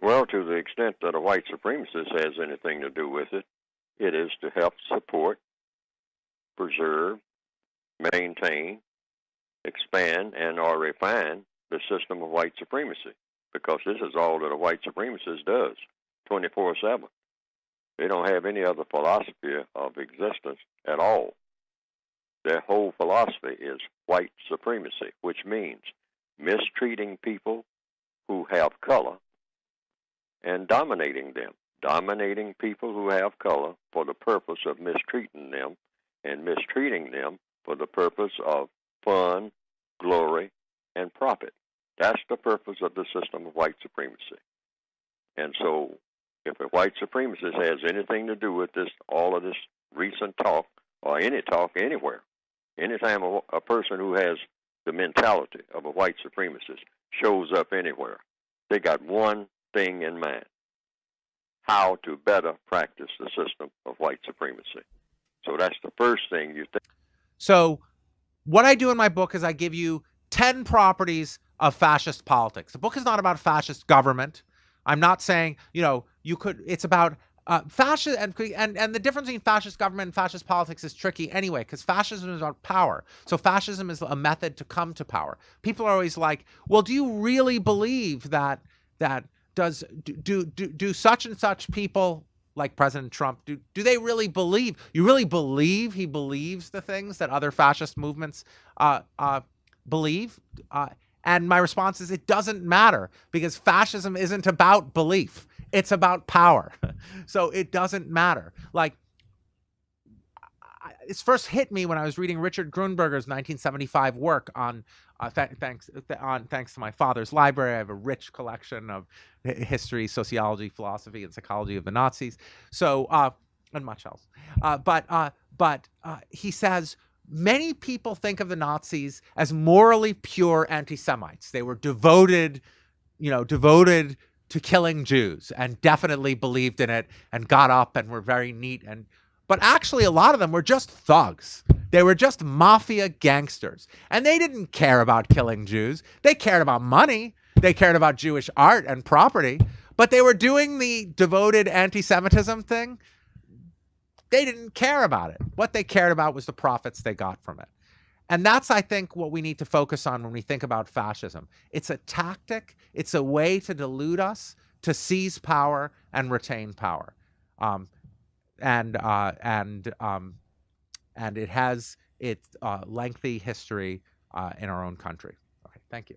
Well, to the extent that a white supremacist has anything to do with it, it is to help support, preserve, maintain, expand, and or refine the system of white supremacy, because this is all that a white supremacist does 24/7. They don't have any other philosophy of existence at all. Their whole philosophy is white supremacy, which means mistreating people who have color and dominating them, dominating people who have color for the purpose of mistreating them, and mistreating them for the purpose of fun, glory, and profit. That's the purpose of the system of white supremacy. And so if a white supremacist has anything to do with this, all of this recent talk, or any talk anywhere, anytime a person who has the mentality of a white supremacist shows up anywhere, they got one thing in mind: how to better practice the system of white supremacy. So that's the first thing you think. So what I do in my book is I give you 10 properties of fascist politics. The book is not about fascist government. I'm not saying, it's about fascist, and the difference between fascist government and fascist politics is tricky anyway, because fascism is about power. So fascism is a method to come to power. People are always like, well, do you really believe that do such and such people, like President Trump, do they really believe? You really believe he believes the things that other fascist movements believe? And my response is, it doesn't matter, because fascism isn't about belief. It's about power. So it doesn't matter. Like, it's first hit me when I was reading Richard Grunberger's 1975 work on, thanks to my father's library. I have a rich collection of history, sociology, philosophy, and psychology of the Nazis. So, and much else. But he says, many people think of the Nazis as morally pure anti-Semites. They were devoted to killing Jews, and definitely believed in it, and got up and were very neat. But actually, a lot of them were just thugs. They were just mafia gangsters. And they didn't care about killing Jews. They cared about money. They cared about Jewish art and property. But they were doing the devoted anti-Semitism thing. They didn't care about it. What they cared about was the profits they got from it. And that's, I think, what we need to focus on when we think about fascism. It's a tactic. It's a way to delude us, to seize power and retain power. And it has its lengthy history in our own country. Okay, thank you.